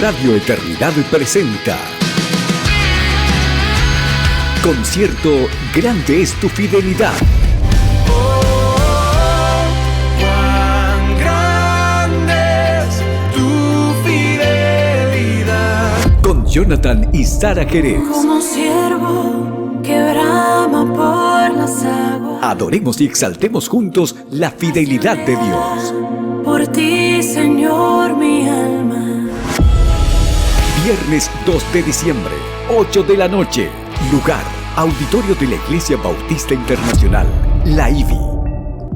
Radio Eternidad presenta Concierto Grande es tu fidelidad. Oh, cuán grande es tu fidelidad. Con Jonathan y Sara Jerez. Como siervo que brama por las aguas. Adoremos y exaltemos juntos la fidelidad de Dios. Por ti, Señor, mi alma. Viernes 2 de diciembre, 8 de la noche. Lugar: Auditorio de la Iglesia Bautista Internacional, la IBI.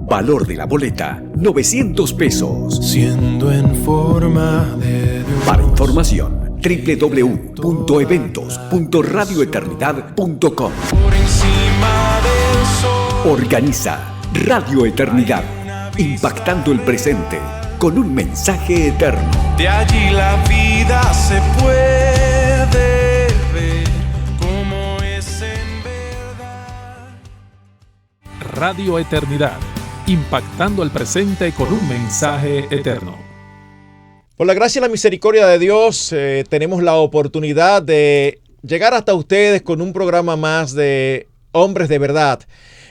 Valor de la boleta: 900 pesos. Siendo en forma de Dios. Para información, www.eventos.radioeternidad.com. Por encima del sol. Organiza Radio Eternidad, impactando el presente con un mensaje eterno. De allí la vida se puede ver como es en verdad. Radio Eternidad, impactando el presente con un mensaje eterno. Por la gracia y la misericordia de Dios, tenemos la oportunidad de llegar hasta ustedes con un programa más de Hombres de Verdad.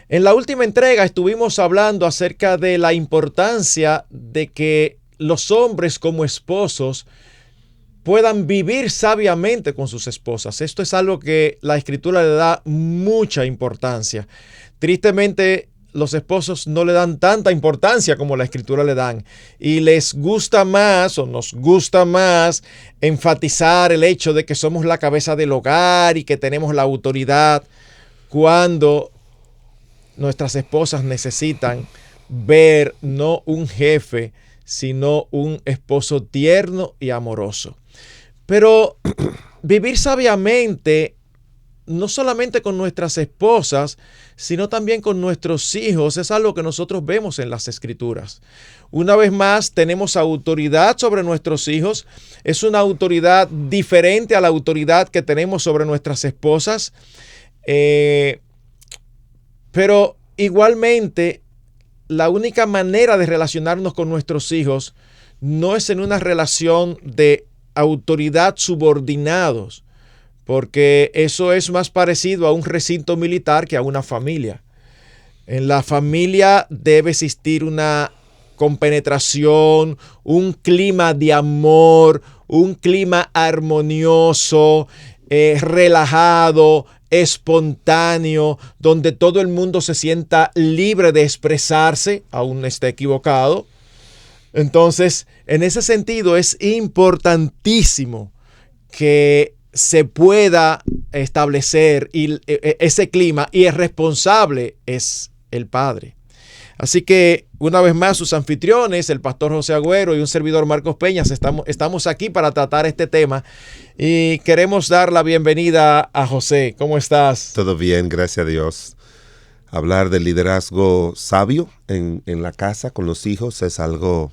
En la última entrega estuvimos hablando acerca de la importancia de que los hombres como esposos puedan vivir sabiamente con sus esposas. Esto es algo que la Escritura le da mucha importancia. Tristemente, los esposos no le dan tanta importancia como la Escritura le dan, y les gusta más o nos gusta más enfatizar el hecho de que somos la cabeza del hogar y que tenemos la autoridad, cuando nuestras esposas necesitan ver no un jefe, sino un esposo tierno y amoroso. Pero vivir sabiamente, no solamente con nuestras esposas, sino también con nuestros hijos, es algo que nosotros vemos en las Escrituras. Una vez más, tenemos autoridad sobre nuestros hijos. Es una autoridad diferente a la autoridad que tenemos sobre nuestras esposas. Pero igualmente, la única manera de relacionarnos con nuestros hijos no es en una relación de autoridad subordinados, porque eso es más parecido a un recinto militar que a una familia. En la familia debe existir una compenetración, un clima de amor, un clima armonioso, relajado, espontáneo, donde todo el mundo se sienta libre de expresarse, aún esté equivocado. Entonces, en ese sentido, es importantísimo que se pueda establecer ese clima, y el responsable es el padre. Así que, una vez más, sus anfitriones, el pastor José Agüero y un servidor Marcos Peñas, estamos aquí para tratar este tema, y queremos dar la bienvenida a José. ¿Cómo estás? Todo bien, gracias a Dios. Hablar del liderazgo sabio en la casa con los hijos es algo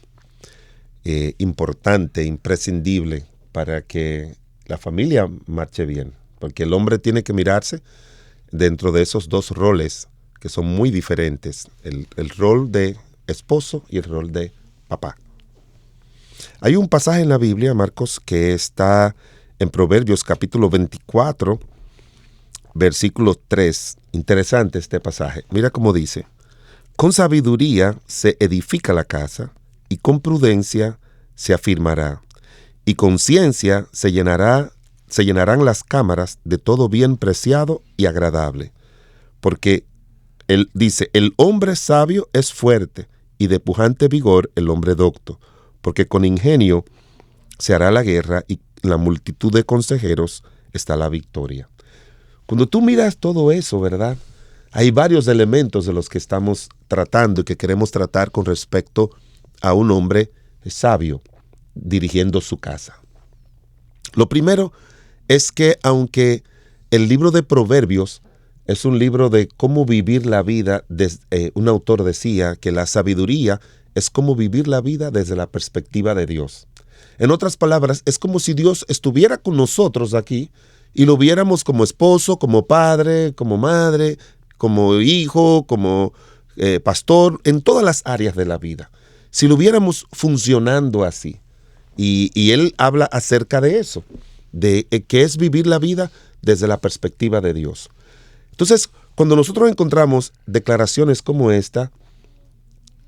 importante, imprescindible para que la familia marche bien, porque el hombre tiene que mirarse dentro de esos dos roles que son muy diferentes, el rol de esposo y el rol de papá. Hay un pasaje en la Biblia, Marcos, que está en Proverbios capítulo 24, versículo 3. Interesante este pasaje. Mira cómo dice: con sabiduría se edifica la casa, y con prudencia se afirmará, y con ciencia se llenarán las cámaras de todo bien preciado y agradable. Porque él dice: el hombre sabio es fuerte, y de pujante vigor el hombre docto, porque con ingenio se hará la guerra, y en la multitud de consejeros está la victoria. Cuando tú miras todo eso, ¿verdad? Hay varios elementos de los que estamos tratando y que queremos tratar con respecto a un hombre sabio dirigiendo su casa. Lo primero es que, aunque el libro de Proverbios es un libro de cómo vivir la vida, un autor decía que la sabiduría es cómo vivir la vida desde la perspectiva de Dios. En otras palabras, es como si Dios estuviera con nosotros aquí y lo viéramos como esposo, como padre, como madre, como hijo, como pastor, en todas las áreas de la vida. Si lo viéramos funcionando así, Y él habla acerca de eso, de qué es vivir la vida desde la perspectiva de Dios. Entonces, cuando nosotros encontramos declaraciones como esta,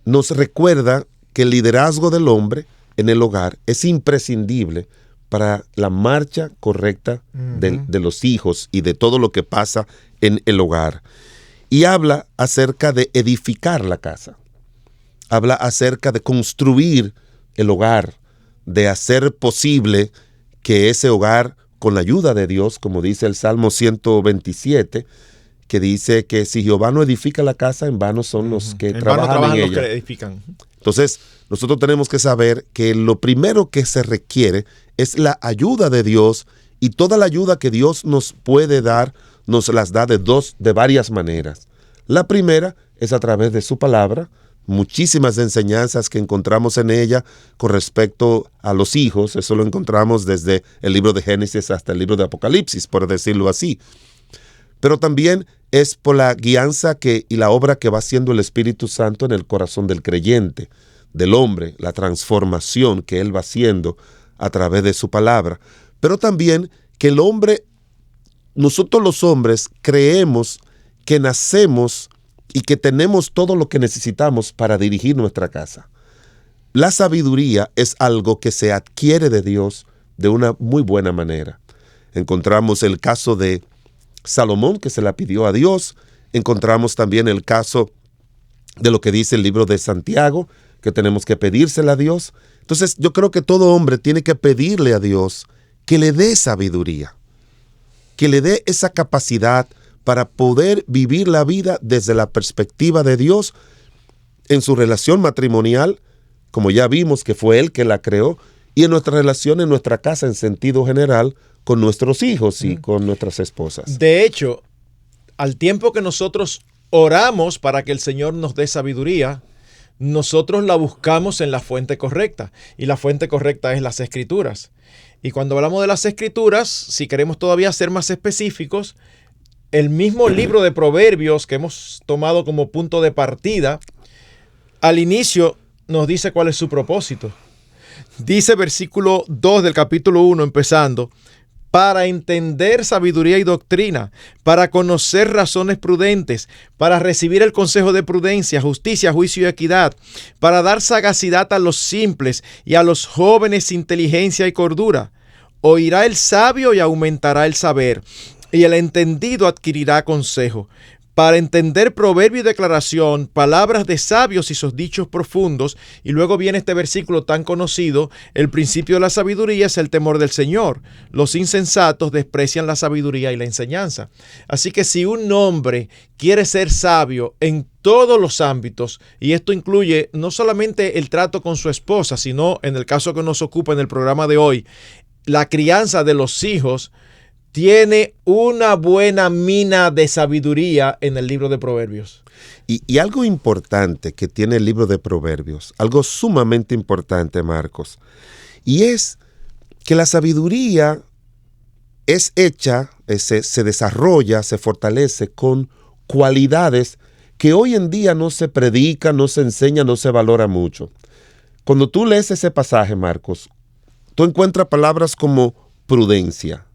nos recuerda que el liderazgo del hombre en el hogar es imprescindible para la marcha correcta de los hijos y de todo lo que pasa en el hogar. Y habla acerca de edificar la casa. Habla acerca de construir el hogar, de hacer posible que ese hogar, con la ayuda de Dios, como dice el Salmo 127, que dice que si Jehová no edifica la casa, en vano son los que trabajan en ella. Los que edifican. Entonces, nosotros tenemos que saber que lo primero que se requiere es la ayuda de Dios, y toda la ayuda que Dios nos puede dar, nos las da de varias maneras. La primera es a través de su palabra, muchísimas enseñanzas que encontramos en ella con respecto a los hijos. Eso lo encontramos desde el libro de Génesis hasta el libro de Apocalipsis, por decirlo así. Pero también es por la guianza y la obra que va haciendo el Espíritu Santo en el corazón del creyente, del hombre, la transformación que él va haciendo a través de su palabra. Pero también que el hombre, nosotros los hombres, creemos que nacemos y que tenemos todo lo que necesitamos para dirigir nuestra casa. La sabiduría es algo que se adquiere de Dios de una muy buena manera. Encontramos el caso de Salomón, que se la pidió a Dios. Encontramos también el caso de lo que dice el libro de Santiago, que tenemos que pedírsela a Dios. Entonces, yo creo que todo hombre tiene que pedirle a Dios que le dé sabiduría, que le dé esa capacidad para poder vivir la vida desde la perspectiva de Dios en su relación matrimonial, como ya vimos que fue Él que la creó, y en nuestra relación en nuestra casa en sentido general, con nuestros hijos y con nuestras esposas. De hecho, al tiempo que nosotros oramos para que el Señor nos dé sabiduría, nosotros la buscamos en la fuente correcta, y la fuente correcta es las Escrituras. Y cuando hablamos de las Escrituras, si queremos todavía ser más específicos, el mismo libro de Proverbios que hemos tomado como punto de partida, al inicio nos dice cuál es su propósito. Dice versículo 2 del capítulo 1, empezando: para entender sabiduría y doctrina, para conocer razones prudentes, para recibir el consejo de prudencia, justicia, juicio y equidad, para dar sagacidad a los simples y a los jóvenes inteligencia y cordura. Oirá el sabio y aumentará el saber, y el entendido adquirirá consejo. Para entender proverbio y declaración, palabras de sabios y sus dichos profundos. Y luego viene este versículo tan conocido: el principio de la sabiduría es el temor del Señor. Los insensatos desprecian la sabiduría y la enseñanza. Así que si un hombre quiere ser sabio en todos los ámbitos, y esto incluye no solamente el trato con su esposa, sino, en el caso que nos ocupa en el programa de hoy, la crianza de los hijos, tiene una buena mina de sabiduría en el libro de Proverbios. Y algo importante que tiene el libro de Proverbios, algo sumamente importante, Marcos, y es que la sabiduría es hecha, se desarrolla, se fortalece con cualidades que hoy en día no se predica, no se enseña, no se valora mucho. Cuando tú lees ese pasaje, Marcos, tú encuentras palabras como prudencia,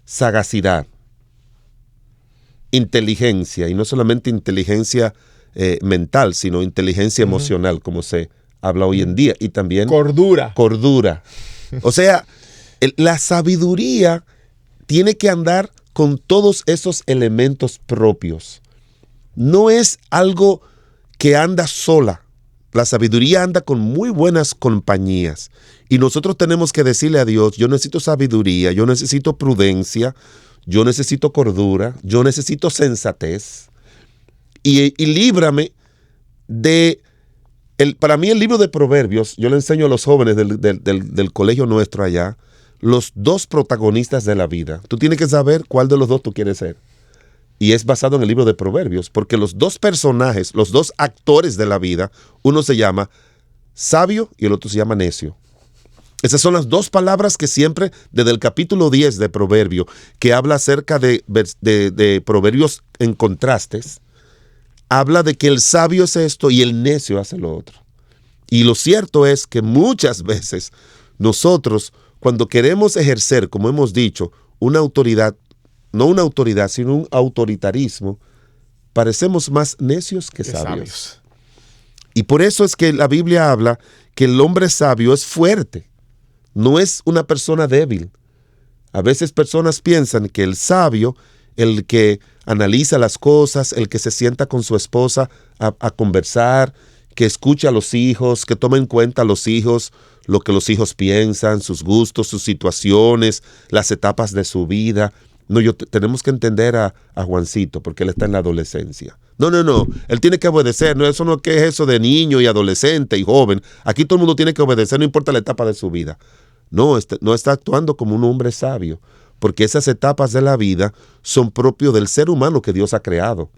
sagacidad, inteligencia, y no solamente inteligencia mental, sino inteligencia emocional, como se habla hoy en día, y también cordura. O sea, la sabiduría tiene que andar con todos esos elementos propios. No es algo que anda sola. La sabiduría anda con muy buenas compañías. Y nosotros tenemos que decirle a Dios: yo necesito sabiduría, yo necesito prudencia, yo necesito cordura, yo necesito sensatez. Y líbrame de... Para mí el libro de Proverbios, yo le enseño a los jóvenes del colegio nuestro allá, los dos protagonistas de la vida. Tú tienes que saber cuál de los dos tú quieres ser. Y es basado en el libro de Proverbios, porque los dos personajes, los dos actores de la vida, uno se llama sabio y el otro se llama necio. Esas son las dos palabras que siempre, desde el capítulo 10 de Proverbio, que habla acerca de Proverbios en contrastes, habla de que el sabio es esto y el necio hace lo otro. Y lo cierto es que muchas veces nosotros, cuando queremos ejercer, como hemos dicho, una autoridad, no una autoridad, sino un autoritarismo, parecemos más necios que sabios. Y por eso es que la Biblia habla que el hombre sabio es fuerte, no es una persona débil. A veces personas piensan que el sabio, el que analiza las cosas, el que se sienta con su esposa a conversar, que escucha a los hijos, que toma en cuenta a los hijos, lo que los hijos piensan, sus gustos, sus situaciones, las etapas de su vida. No, tenemos que entender a Juancito, porque él está en la adolescencia. No, él tiene que obedecer. No, eso no ¿qué es eso de niño y adolescente y joven? Aquí todo el mundo tiene que obedecer, no importa la etapa de su vida. No está actuando como un hombre sabio, porque esas etapas de la vida son propios del ser humano que Dios ha creado.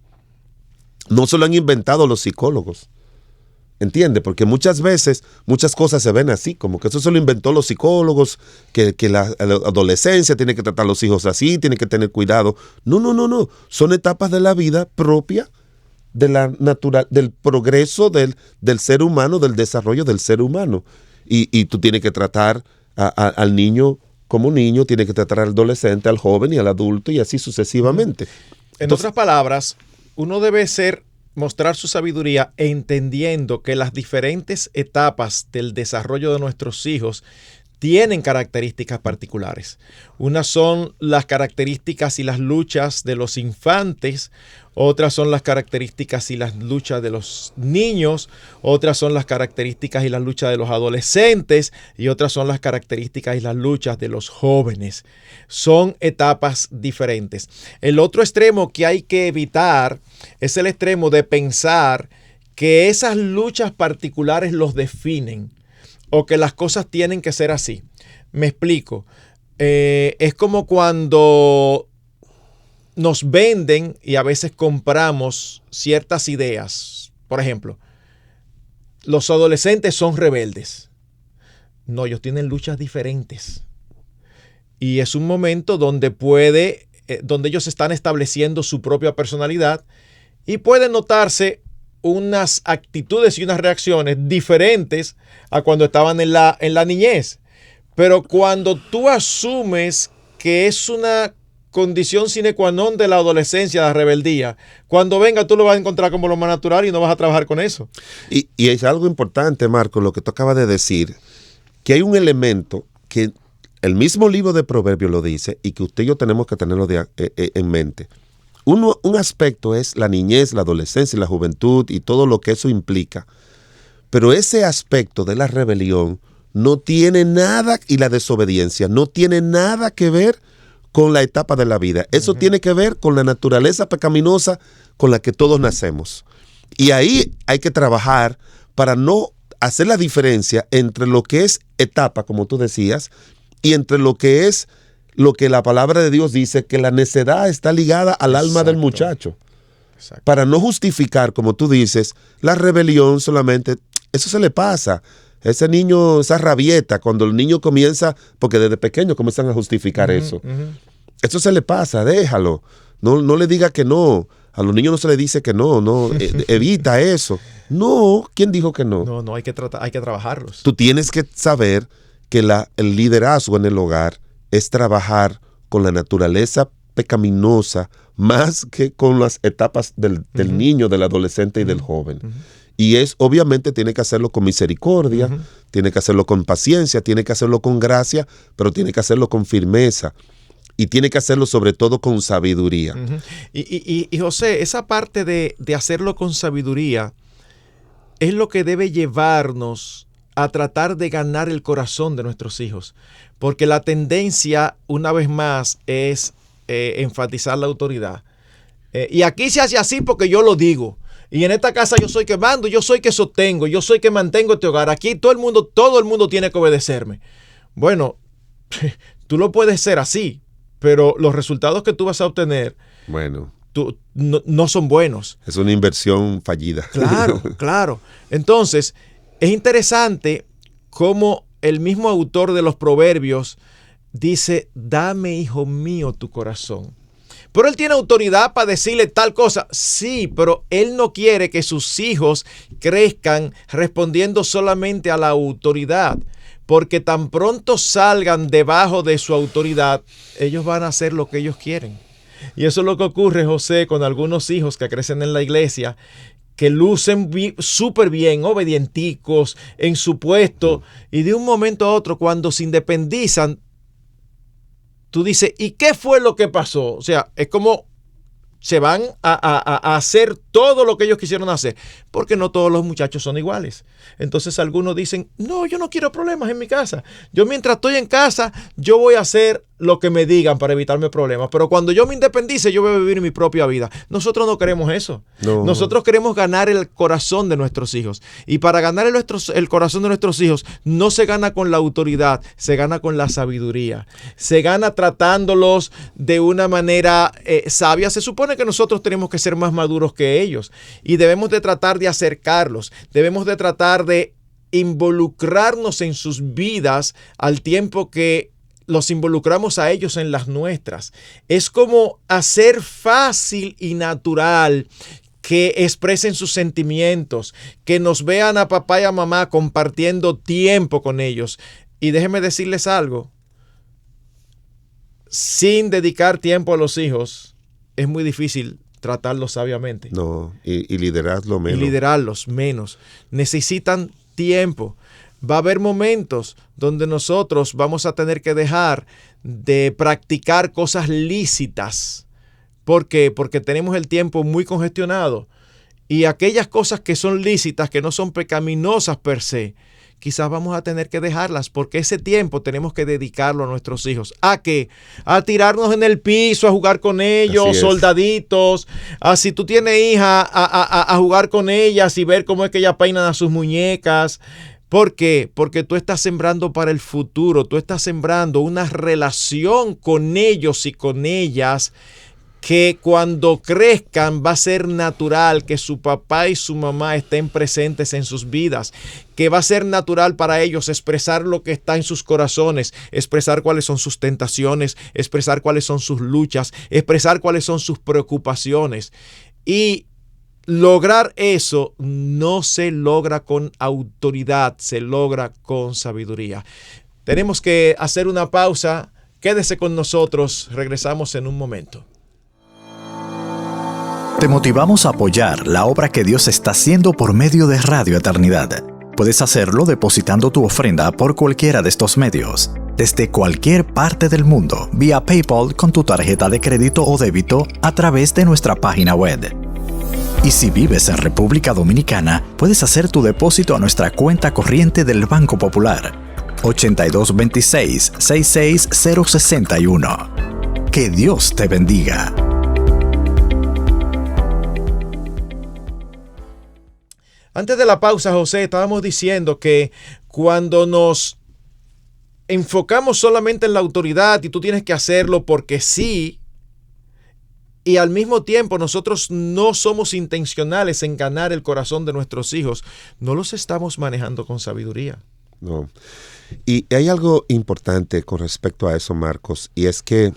No se lo han inventado los psicólogos. ¿Entiende? Porque muchas veces, muchas cosas se ven así, como que eso se lo inventó los psicólogos, que la adolescencia tiene que tratar a los hijos así, tiene que tener cuidado. No. Son etapas de la vida propia de del progreso del ser humano, del desarrollo del ser humano. Y tú tienes que tratar al niño como niño, tienes que tratar al adolescente, al joven y al adulto y así sucesivamente. En otras palabras, uno debe mostrar su sabiduría entendiendo que las diferentes etapas del desarrollo de nuestros hijos tienen características particulares. Unas son las características y las luchas de los infantes, otras son las características y las luchas de los niños, otras son las características y las luchas de los adolescentes y otras son las características y las luchas de los jóvenes. Son etapas diferentes. El otro extremo que hay que evitar es el extremo de pensar que esas luchas particulares los definen o que las cosas tienen que ser así. Me explico. Es como cuando nos venden y a veces compramos ciertas ideas. Por ejemplo, los adolescentes son rebeldes. No, ellos tienen luchas diferentes. Y es un momento donde donde ellos están estableciendo su propia personalidad y pueden notarse unas actitudes y unas reacciones diferentes a cuando estaban en la niñez. Pero cuando tú asumes que es una condición sine qua non de la adolescencia, la rebeldía, cuando venga tú lo vas a encontrar como lo más natural y no vas a trabajar con eso. Y es algo importante, Marco, lo que tú acabas de decir, que hay un elemento que el mismo libro de Proverbios lo dice y que usted y yo tenemos que tenerlo en mente. Un aspecto es la niñez, la adolescencia y la juventud y todo lo que eso implica. Pero ese aspecto de la rebelión no tiene nada, y la desobediencia, no tiene nada que ver con la etapa de la vida. Eso tiene que ver con la naturaleza pecaminosa con la que todos nacemos. Y ahí hay que trabajar para no hacer la diferencia entre lo que es etapa, como tú decías, y entre lo que es lo que la palabra de Dios dice, que la necedad está ligada al alma del muchacho. Exacto. Para no justificar, como tú dices, la rebelión solamente, eso se le pasa. Ese niño, esa rabieta, cuando el niño comienza, porque desde pequeño comienzan a justificar eso. Eso se le pasa, déjalo. No le diga que no. A los niños no se le dice que no, evita eso. No, ¿quién dijo que no? No, hay que trabajarlos. Tú tienes que saber que el liderazgo en el hogar es trabajar con la naturaleza pecaminosa más que con las etapas del niño, del adolescente y del joven. Y obviamente tiene que hacerlo con misericordia, tiene que hacerlo con paciencia, tiene que hacerlo con gracia, pero tiene que hacerlo con firmeza. Y tiene que hacerlo sobre todo con sabiduría. Y José, esa parte de hacerlo con sabiduría es lo que debe llevarnos a tratar de ganar el corazón de nuestros hijos. Porque la tendencia, una vez más, es enfatizar la autoridad. Y aquí se hace así porque yo lo digo. Y en esta casa yo soy que mando, yo soy que sostengo, yo soy que mantengo este hogar. Aquí todo el mundo tiene que obedecerme. Bueno, tú lo puedes ser así, pero los resultados que tú vas a obtener, no son buenos. Es una inversión fallida. Claro. Entonces, es interesante cómo el mismo autor de los Proverbios dice, dame, hijo mío, tu corazón. pero él tiene autoridad para decirle tal cosa. Sí, pero él no quiere que sus hijos crezcan respondiendo solamente a la autoridad, porque tan pronto salgan debajo de su autoridad, ellos van a hacer lo que ellos quieren. Y eso es lo que ocurre, José, con algunos hijos que crecen en la iglesia, que lucen súper bien, obedienticos en su puesto, y de un momento a otro, cuando se independizan, tú dices, ¿y qué fue lo que pasó? O sea, es como se van a hacer todo lo que ellos quisieron hacer, porque no todos los muchachos son iguales. Entonces algunos dicen, no, yo no quiero problemas en mi casa. Yo mientras estoy en casa, yo voy a hacer lo que me digan para evitarme problemas. Pero cuando yo me independice, yo voy a vivir mi propia vida. Nosotros no queremos eso. No. Nosotros queremos ganar el corazón de nuestros hijos. Y para ganar el corazón de nuestros hijos, no se gana con la autoridad, se gana con la sabiduría. Se gana tratándolos de una manera sabia. Se supone que nosotros tenemos que ser más maduros que ellos. Y debemos de tratar de acercarlos. Debemos de tratar de involucrarnos en sus vidas al tiempo que los involucramos a ellos en las nuestras. Es como hacer fácil y natural que expresen sus sentimientos, que nos vean a papá y a mamá compartiendo tiempo con ellos. Y déjenme decirles algo, sin dedicar tiempo a los hijos, es muy difícil tratarlos sabiamente. No, y liderarlos menos. Y liderarlos menos. Necesitan tiempo. Va a haber momentos donde nosotros vamos a tener que dejar de practicar cosas lícitas. ¿Por qué? Porque tenemos el tiempo muy congestionado. Y aquellas cosas que son lícitas, que no son pecaminosas per se, quizás vamos a tener que dejarlas, porque ese tiempo tenemos que dedicarlo a nuestros hijos. ¿A qué? A tirarnos en el piso, a jugar con ellos, soldaditos. A si tú tienes hija, a jugar con ellas y ver cómo es que ellas peinan a sus muñecas. ¿Por qué? Porque tú estás sembrando para el futuro, tú estás sembrando una relación con ellos y con ellas que cuando crezcan va a ser natural que su papá y su mamá estén presentes en sus vidas, que va a ser natural para ellos expresar lo que está en sus corazones, expresar cuáles son sus tentaciones, expresar cuáles son sus luchas, expresar cuáles son sus preocupaciones. Y lograr eso no se logra con autoridad, se logra con sabiduría. Tenemos que hacer una pausa. Quédese con nosotros. Regresamos en un momento. Te motivamos a apoyar la obra que Dios está haciendo por medio de Radio Eternidad. Puedes hacerlo depositando tu ofrenda por cualquiera de estos medios, desde cualquier parte del mundo, vía PayPal con tu tarjeta de crédito o débito a través de nuestra página web. Y si vives en República Dominicana, puedes hacer tu depósito a nuestra cuenta corriente del Banco Popular, 8226-66061. Que Dios te bendiga. Antes de la pausa, José, estábamos diciendo que cuando nos enfocamos solamente en la autoridad y tú tienes que hacerlo porque sí, y al mismo tiempo nosotros no somos intencionales en ganar el corazón de nuestros hijos, no los estamos manejando con sabiduría. No. Y hay algo importante con respecto a eso, Marcos, y es que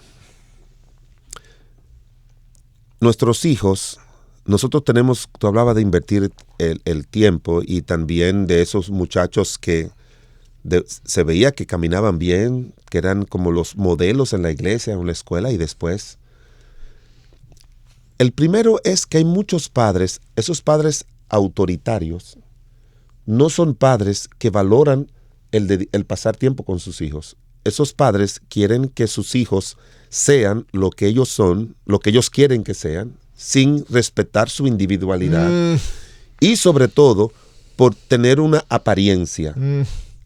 nuestros hijos, nosotros tenemos, tú hablabas de invertir el tiempo y también de esos muchachos que se veía que caminaban bien, que eran como los modelos en la iglesia, en la escuela, y después el primero es que hay muchos padres, esos padres autoritarios, no son padres que valoran el pasar tiempo con sus hijos. Esos padres quieren que sus hijos sean lo que ellos son, lo que ellos quieren que sean, sin respetar su individualidad. Y sobre todo, por tener una apariencia.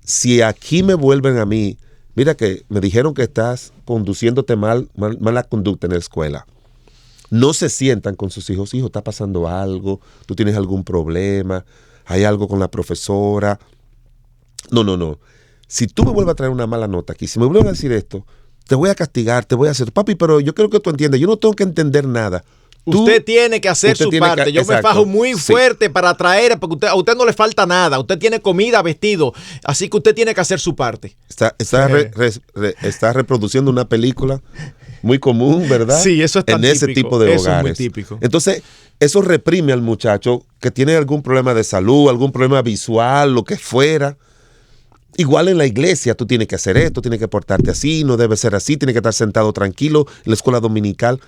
Si aquí me vuelven a mí, mira que me dijeron que estás conduciéndote mala conducta en la escuela. No se sientan con sus hijos. Hijo, está pasando algo, tú tienes algún problema, hay algo con la profesora. No. Si tú me vuelves a traer una mala nota aquí, si me vuelves a decir esto, te voy a castigar, te voy a hacer. Papi, pero yo creo que tú entiendes, yo no tengo que entender nada. Usted tiene que hacer su parte. Yo me fajo muy fuerte para traer, porque a usted no le falta nada. Usted tiene comida, vestido. Así que usted tiene que hacer su parte. Está reproduciendo una película muy común, ¿verdad? Sí, eso es tan en ese típico. tipo de Eso hogares. es muy típico. Entonces, eso reprime al muchacho que tiene algún problema de salud, algún problema visual, lo que fuera. Igual en la iglesia, tú tienes que hacer esto, tienes que portarte así, no debe ser así, tienes que estar sentado tranquilo en la escuela dominical.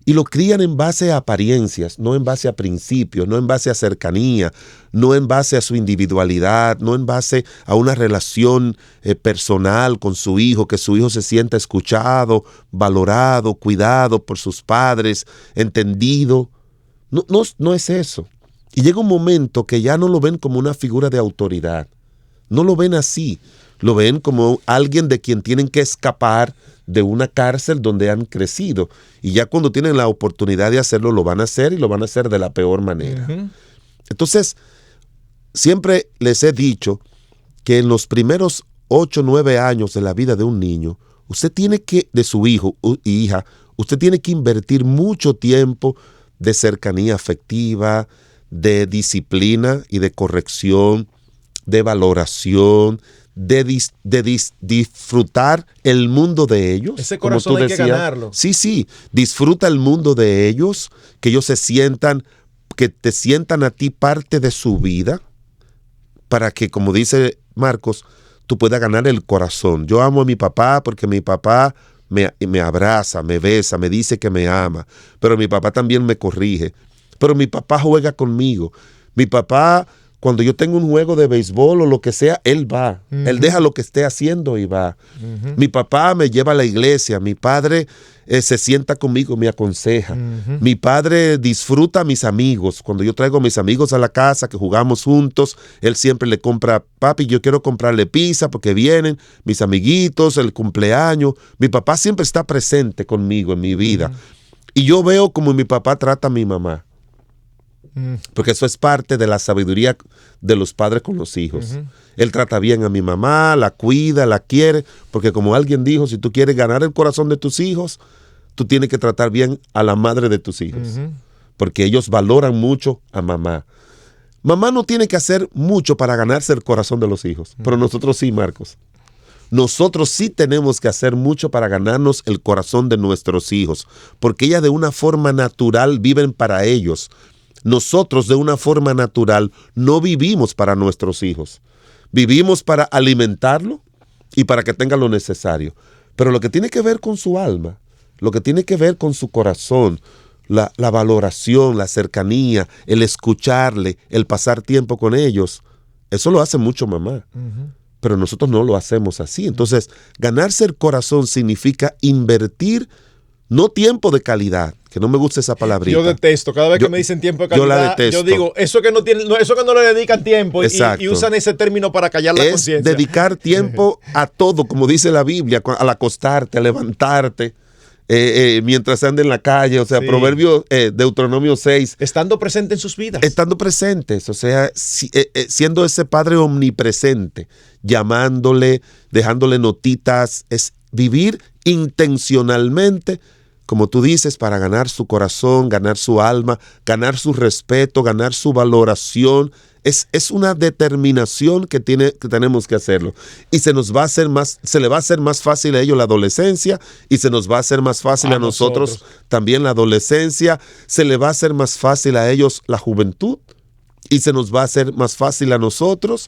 Y lo crían en base a apariencias, no en base a principios, no en base a cercanía, no en base a su individualidad, no en base a una relación personal con su hijo, que su hijo se sienta escuchado, valorado, cuidado por sus padres, entendido. No es eso. Y llega un momento que ya no lo ven como una figura de autoridad. No lo ven así. Lo ven como alguien de quien tienen que escapar de una cárcel donde han crecido. Y ya cuando tienen la oportunidad de hacerlo, lo van a hacer y lo van a hacer de la peor manera. Uh-huh. Entonces, siempre les he dicho que en los primeros 8 o 9 años de la vida de un niño, usted tiene que, de su hijo y hija, usted tiene que invertir mucho tiempo de cercanía afectiva, de disciplina y de corrección, de valoración, de disfrutar el mundo de ellos. Ese corazón como tú decías, hay que ganarlo. Sí, disfruta el mundo de ellos, que ellos se sientan, que te sientan a ti parte de su vida, para que, como dice Marcos, tú puedas ganar el corazón. Yo amo a mi papá porque mi papá me abraza, me besa, me dice que me ama, pero mi papá también me corrige, pero mi papá juega conmigo. Mi papá, cuando yo tengo un juego de béisbol o lo que sea, él va. Uh-huh. Él deja lo que esté haciendo y va. Uh-huh. Mi papá me lleva a la iglesia. Mi padre se sienta conmigo, me aconseja. Uh-huh. Mi padre disfruta a mis amigos. Cuando yo traigo a mis amigos a la casa, que jugamos juntos, él siempre le compra, papi, yo quiero comprarle pizza porque vienen mis amiguitos, el cumpleaños. Mi papá siempre está presente conmigo en mi vida. Uh-huh. Y yo veo como mi papá trata a mi mamá. Porque eso es parte de la sabiduría de los padres con los hijos. Uh-huh. Él trata bien a mi mamá, la cuida, la quiere, porque como alguien dijo, si tú quieres ganar el corazón de tus hijos, tú tienes que tratar bien a la madre de tus hijos, uh-huh. porque ellos valoran mucho a mamá. Mamá no tiene que hacer mucho para ganarse el corazón de los hijos, uh-huh. pero nosotros sí, Marcos. Nosotros sí tenemos que hacer mucho para ganarnos el corazón de nuestros hijos, porque ellas de una forma natural viven para ellos. Nosotros de una forma natural no vivimos para nuestros hijos. Vivimos para alimentarlo y para que tenga lo necesario. Pero lo que tiene que ver con su alma, lo que tiene que ver con su corazón, la valoración, la cercanía, el escucharle, el pasar tiempo con ellos, eso lo hace mucho mamá. Uh-huh. Pero nosotros no lo hacemos así. Entonces, ganarse el corazón significa invertir no tiempo de calidad, que no me gusta esa palabrita. Yo detesto, cada vez que me dicen tiempo de calidad, yo la detesto. Yo digo, eso que no le dedican tiempo y usan ese término para callar la conciencia. Es dedicar tiempo a todo, como dice la Biblia, al acostarte, a levantarte, mientras anda en la calle, o sea, sí. Proverbios, Deuteronomio 6. Estando presente en sus vidas. Estando presentes, o sea, siendo ese padre omnipresente, llamándole, dejándole notitas, es vivir intencionalmente, como tú dices, para ganar su corazón, ganar su alma, ganar su respeto, ganar su valoración. Es una determinación que tenemos que hacerlo. Y se le va a hacer más fácil a ellos la adolescencia, y se nos va a hacer más fácil a nosotros también la adolescencia. Se le va a hacer más fácil a ellos la juventud, y se nos va a hacer más fácil a nosotros.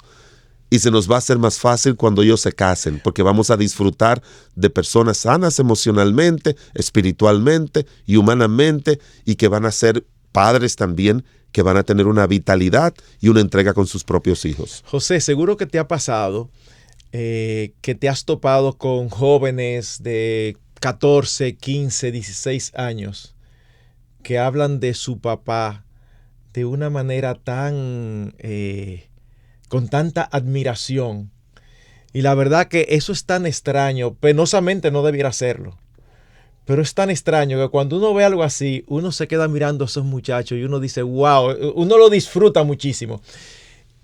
Y se nos va a hacer más fácil cuando ellos se casen, porque vamos a disfrutar de personas sanas emocionalmente, espiritualmente y humanamente, y que van a ser padres también, que van a tener una vitalidad y una entrega con sus propios hijos. José, seguro que te ha pasado que te has topado con jóvenes de 14, 15, 16 años que hablan de su papá de una manera tan... con tanta admiración. Y la verdad que eso es tan extraño, penosamente no debiera serlo, pero es tan extraño que cuando uno ve algo así, uno se queda mirando a esos muchachos y uno dice, wow, uno lo disfruta muchísimo.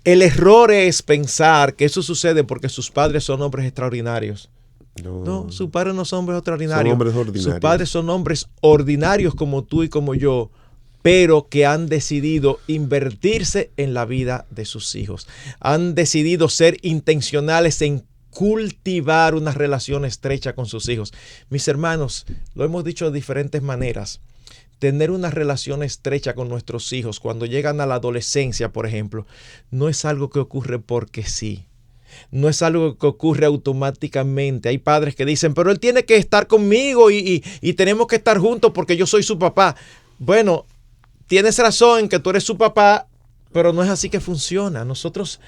El error es pensar que eso sucede porque sus padres son hombres extraordinarios. No, sus padres no son hombres extraordinarios. Son hombres ordinarios. Sus padres son hombres ordinarios como tú y como yo, pero que han decidido invertirse en la vida de sus hijos. Han decidido ser intencionales en cultivar una relación estrecha con sus hijos. Mis hermanos, lo hemos dicho de diferentes maneras. Tener una relación estrecha con nuestros hijos cuando llegan a la adolescencia, por ejemplo, no es algo que ocurre porque sí. No es algo que ocurre automáticamente. Hay padres que dicen, pero él tiene que estar conmigo y tenemos que estar juntos porque yo soy su papá. Bueno, tienes razón en que tú eres su papá, pero no es así que funciona. Nosotros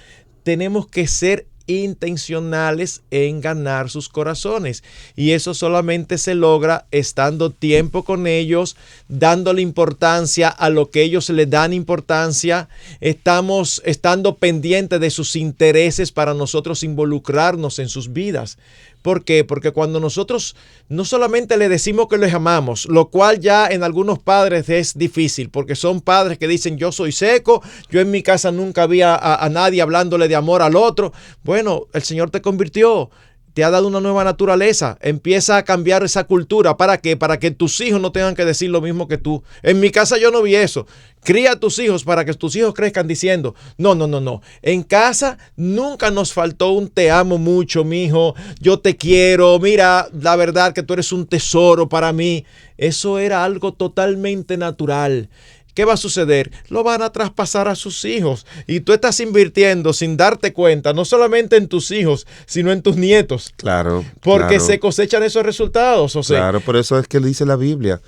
tenemos que ser intencionales en ganar sus corazones, y eso solamente se logra estando tiempo con ellos, dándole importancia a lo que ellos le dan importancia, estando pendientes de sus intereses para nosotros involucrarnos en sus vidas. ¿Por qué? Porque cuando nosotros no solamente le decimos que les amamos, lo cual ya en algunos padres es difícil, porque son padres que dicen yo soy seco, yo en mi casa nunca vi a nadie hablándole de amor al otro. Bueno, el Señor te convirtió, te ha dado una nueva naturaleza, empieza a cambiar esa cultura. ¿Para qué? Para que tus hijos no tengan que decir lo mismo que tú. En mi casa yo no vi eso. Cría a tus hijos para que tus hijos crezcan diciendo, no. En casa nunca nos faltó un te amo mucho, mijo, yo te quiero, mira, la verdad que tú eres un tesoro para mí. Eso era algo totalmente natural. ¿Qué va a suceder? Lo van a traspasar a sus hijos. Y tú estás invirtiendo sin darte cuenta, no solamente en tus hijos, sino en tus nietos. Claro. Porque claro. se cosechan esos resultados. O sea, claro, por eso es que dice la Biblia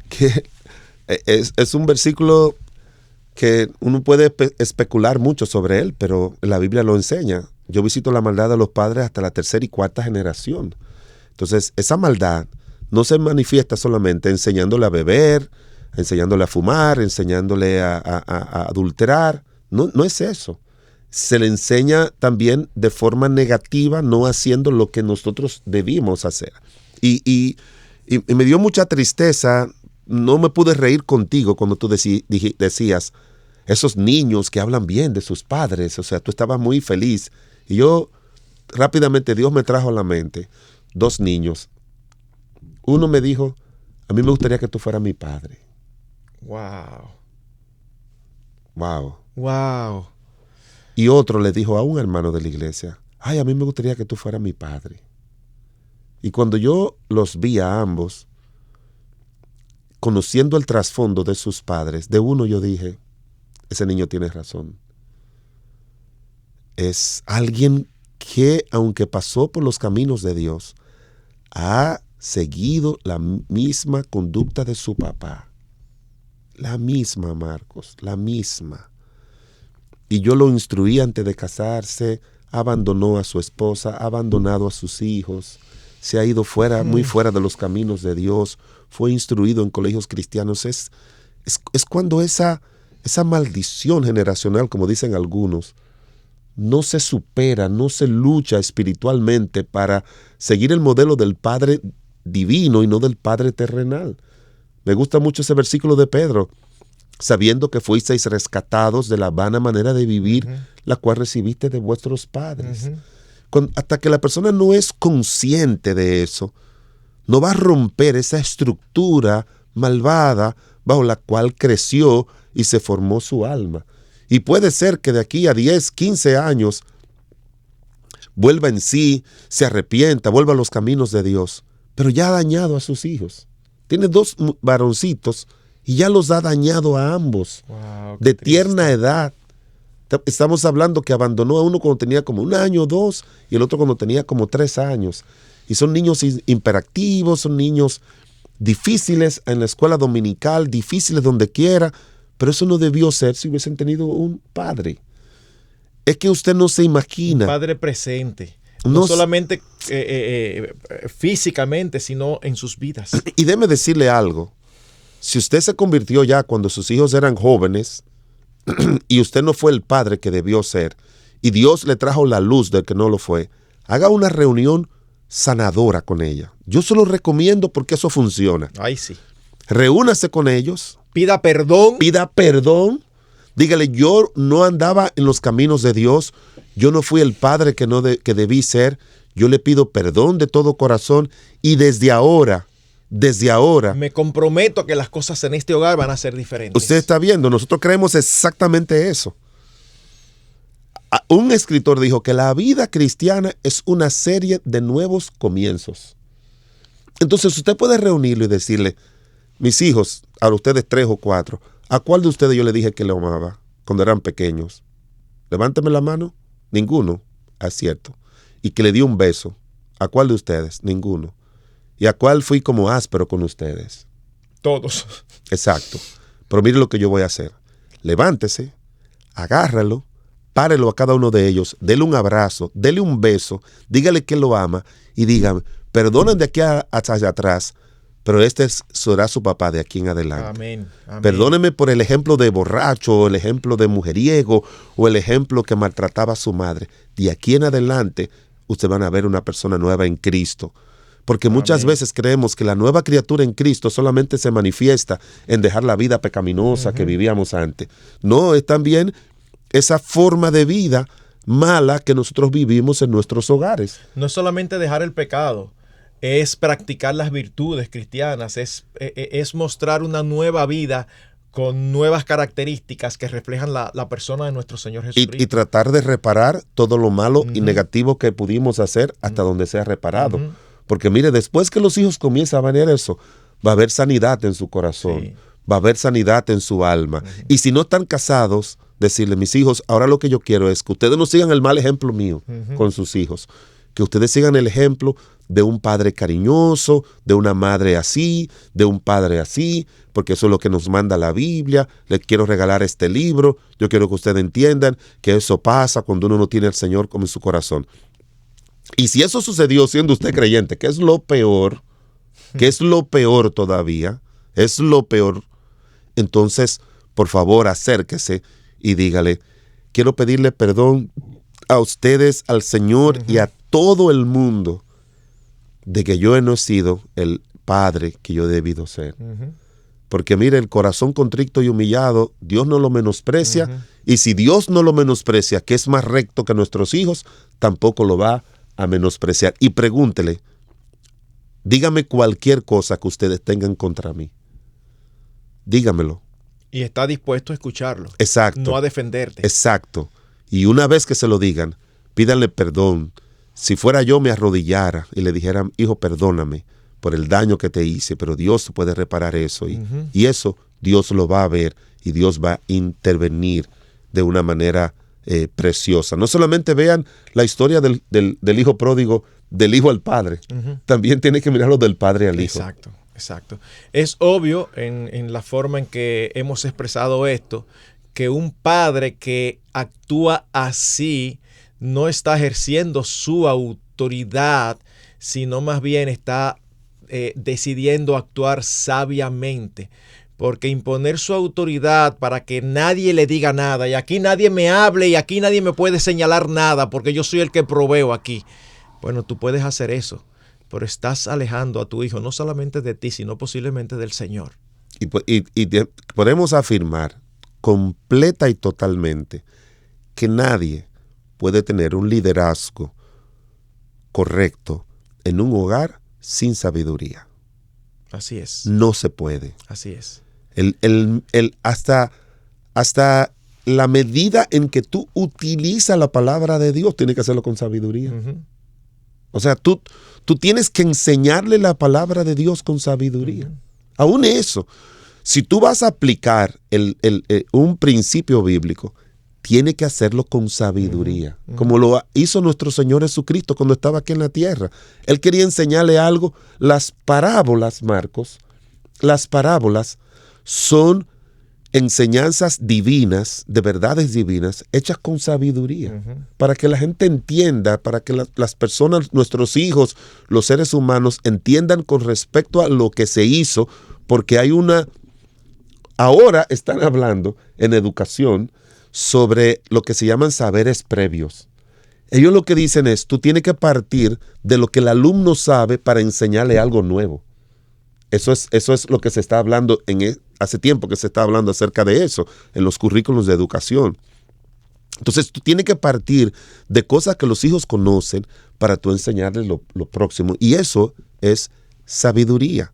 que es un versículo que uno puede especular mucho sobre él, pero la Biblia lo enseña. Yo visito la maldad de los padres hasta la tercera y cuarta generación. Entonces, esa maldad no se manifiesta solamente enseñándole a beber, enseñándole a fumar, enseñándole a adulterar. No es eso. Se le enseña también de forma negativa, no haciendo lo que nosotros debimos hacer. Y me dio mucha tristeza, no me pude reír contigo cuando tú decías, esos niños que hablan bien de sus padres, o sea, tú estabas muy feliz. Y yo, rápidamente, Dios me trajo a la mente 2 niños. Uno me dijo, a mí me gustaría que tú fueras mi padre. Wow. Y otro le dijo a un hermano de la iglesia, ay, a mí me gustaría que tú fueras mi padre. Y cuando yo los vi a ambos, conociendo el trasfondo de sus padres, de uno yo dije, ese niño tiene razón. Es alguien que, aunque pasó por los caminos de Dios, ha seguido la misma conducta de su papá. La misma, Marcos, la misma. Y yo lo instruí antes de casarse, abandonó a su esposa, ha abandonado a sus hijos, se ha ido muy fuera de los caminos de Dios, fue instruido en colegios cristianos. Es cuando esa maldición generacional, como dicen algunos, no se supera, no se lucha espiritualmente para seguir el modelo del Padre divino y no del Padre terrenal. Me gusta mucho ese versículo de Pedro, sabiendo que fuisteis rescatados de la vana manera de vivir, la cual recibiste de vuestros padres. Hasta que la persona no es consciente de eso, no va a romper esa estructura malvada bajo la cual creció y se formó su alma. Y puede ser que de aquí a 10, 15 años vuelva en sí, se arrepienta, vuelva a los caminos de Dios, pero ya ha dañado a sus hijos. Tiene 2 varoncitos y ya los ha dañado a ambos. De tierna edad. Estamos hablando que abandonó a uno cuando tenía como 1 año o 2 y el otro cuando tenía como 3 años. Y son niños hiperactivos, son niños difíciles en la escuela dominical, difíciles donde quiera, pero eso no debió ser si hubiesen tenido un padre. Es que usted no se imagina. Un padre presente. No solamente físicamente, sino en sus vidas. Y déjeme decirle algo. Si usted se convirtió ya cuando sus hijos eran jóvenes y usted no fue el padre que debió ser y Dios le trajo la luz de que no lo fue, haga una reunión sanadora con ella. Yo se lo recomiendo porque eso funciona. Ay, sí. Reúnase con ellos. Pida perdón. Dígale, yo no andaba en los caminos de Dios. Yo no fui el padre que debí ser. Yo le pido perdón de todo corazón y desde ahora me comprometo a que las cosas en este hogar van a ser diferentes. Usted está viendo, nosotros creemos exactamente eso. Un escritor dijo que la vida cristiana es una serie de nuevos comienzos. Entonces usted puede reunirlo y decirle, mis hijos, a ustedes 3 o 4, ¿a cuál de ustedes yo le dije que le amaba cuando eran pequeños? Levánteme la mano. Ninguno. Es cierto. Y que le di un beso. ¿A cuál de ustedes? Ninguno. ¿Y a cuál fui como áspero con ustedes? Todos. Exacto. Pero mire lo que yo voy a hacer. Levántese, agárralo, párelo a cada uno de ellos, dele un abrazo, dele un beso, dígale que lo ama y dígame, perdonen de aquí hasta allá atrás, pero este será su papá de aquí en adelante. Amén. Amén. Perdóneme por el ejemplo de borracho, o el ejemplo de mujeriego, o el ejemplo que maltrataba a su madre. De aquí en adelante, ustedes van a ver una persona nueva en Cristo. Porque muchas Amén. veces creemos que la nueva criatura en Cristo solamente se manifiesta en dejar la vida pecaminosa que vivíamos antes. No, es también esa forma de vida mala que nosotros vivimos en nuestros hogares. No es solamente dejar el pecado, es practicar las virtudes cristianas, es mostrar una nueva vida con nuevas características que reflejan la persona de nuestro Señor Jesucristo. Y tratar de reparar todo lo malo y negativo que pudimos hacer hasta donde sea reparado. Porque mire, después que los hijos comiencen a ver eso, va a haber sanidad en su corazón, Sí. va a haber sanidad en su alma. Y si no están casados, decirle, mis hijos, ahora lo que yo quiero es que ustedes no sigan el mal ejemplo mío con sus hijos, que ustedes sigan el ejemplo de un padre cariñoso, de una madre así, de un padre así, porque eso es lo que nos manda la Biblia. Les quiero regalar este libro. Yo quiero que ustedes entiendan que eso pasa cuando uno no tiene al Señor como en su corazón. Y si eso sucedió siendo usted creyente, que es lo peor todavía, es lo peor, entonces, por favor, acérquese y dígale, quiero pedirle perdón a ustedes, al Señor y a todo el mundo de que yo no he sido el padre que yo he debido ser. Porque mire, el corazón contrito y humillado, Dios no lo menosprecia, y si Dios no lo menosprecia, que es más recto que nuestros hijos, tampoco lo va a menospreciar. Y pregúntele, dígame cualquier cosa que ustedes tengan contra mí. Dígamelo. Y está dispuesto a escucharlo. Exacto. No a defenderte. Exacto. Y una vez que se lo digan, pídanle perdón. Si fuera yo, me arrodillara y le dijera, hijo, perdóname por el daño que te hice, pero Dios puede reparar eso. Y eso Dios lo va a ver y Dios va a intervenir de una manera preciosa. No solamente vean la historia del hijo pródigo, del hijo al padre, también tiene que mirarlo del padre al hijo. Exacto, exacto. Es obvio en la forma en que hemos expresado esto, que un padre que actúa así no está ejerciendo su autoridad, sino más bien está decidiendo actuar sabiamente. Porque imponer su autoridad para que nadie le diga nada, y aquí nadie me hable, y aquí nadie me puede señalar nada, porque yo soy el que proveo aquí. Bueno, tú puedes hacer eso, pero estás alejando a tu hijo no solamente de ti, sino posiblemente del Señor. Y podemos afirmar completa y totalmente que nadie puede tener un liderazgo correcto en un hogar sin sabiduría. Así es. No se puede. Así es. Hasta la medida en que tú utilizas la palabra de Dios, tienes que hacerlo con sabiduría. O sea, tú tienes que enseñarle la palabra de Dios con sabiduría. Aún eso, si tú vas a aplicar un principio bíblico, tiene que hacerlo con sabiduría, como lo hizo nuestro Señor Jesucristo cuando estaba aquí en la tierra. Él quería enseñarle algo. Las parábolas, Marcos, las parábolas son enseñanzas divinas, de verdades divinas, hechas con sabiduría, para que la gente entienda, para que las personas, nuestros hijos, los seres humanos, entiendan con respecto a lo que se hizo, porque ahora están hablando en educación sobre lo que se llaman saberes previos. Ellos lo que dicen es, tú tienes que partir de lo que el alumno sabe para enseñarle algo nuevo. Eso es lo que se está hablando hace tiempo que se está hablando acerca de eso en los currículos de educación. Entonces tú tienes que partir de cosas que los hijos conocen para tú enseñarles lo próximo. Y eso es sabiduría.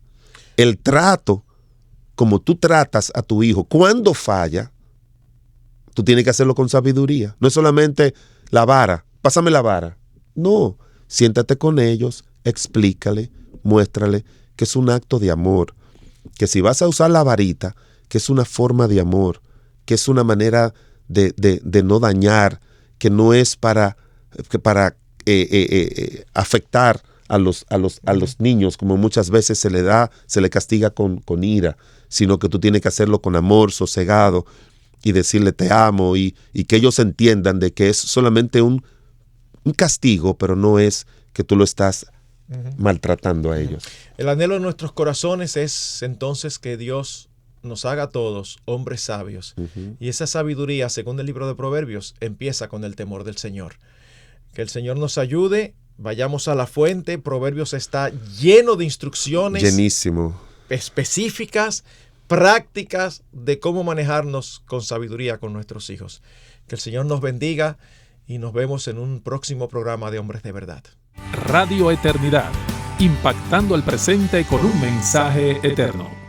El trato, como tú tratas a tu hijo, cuando falla, Tú tienes que hacerlo con sabiduría. No es solamente la vara, pásame la vara. No, siéntate con ellos, explícale, muéstrale que es un acto de amor. Que si vas a usar la varita, que es una forma de amor, que es una manera de no dañar, que no es para afectar a los niños, como muchas veces se le castiga con ira, sino que tú tienes que hacerlo con amor, sosegado, y decirle te amo, y que ellos entiendan de que es solamente un castigo, pero no es que tú lo estás maltratando a ellos. El anhelo de nuestros corazones es entonces que Dios nos haga a todos hombres sabios. Y esa sabiduría, según el libro de Proverbios, empieza con el temor del Señor. Que el Señor nos ayude, vayamos a la fuente. Proverbios está lleno de instrucciones llenísimo, específicas, prácticas de cómo manejarnos con sabiduría con nuestros hijos. Que el Señor nos bendiga y nos vemos en un próximo programa de Hombres de Verdad. Radio Eternidad, impactando el presente con un mensaje eterno.